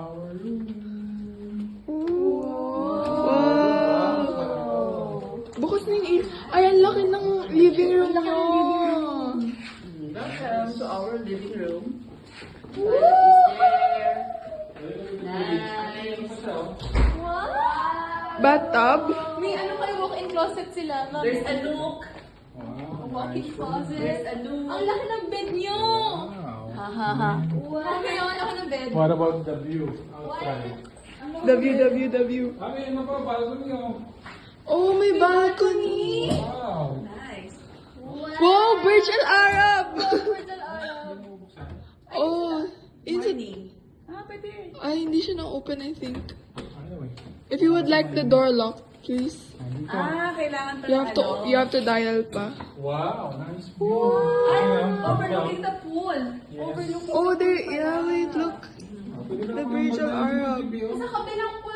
our room. Wow! Bukas na yung ay, ang laki ng living room nyo. Welcome to our living room. Toilet is there. Nice. Wow! Bathtub? May ano kayo, walk-in closet sila. There's a nook. Walk-in closet. There's a nook. Ang laki ng bed nyo! Wow. Ha ha ha. Wow! Kailangan ako ng bed. What about the view outside? WWW. Kami, ano ba? Balcony oh. Oh, may balcony. Wow. Nice. Wow, Burj Al Arab. Portal Arab. Oh, is it? Morning. Ah, pwede rin. Ay, hindi siya na-open, I think. Anyway. If you would like the door locked, please. Nandito. Kailangan pa You have to dial pa. Wow, nice view. Overlooking the pool. Yes. Overlooking Oh, there, yeah, wait, look. Pwede ka The naman Burj Al magdaan Arab. dito, sa kabilang pool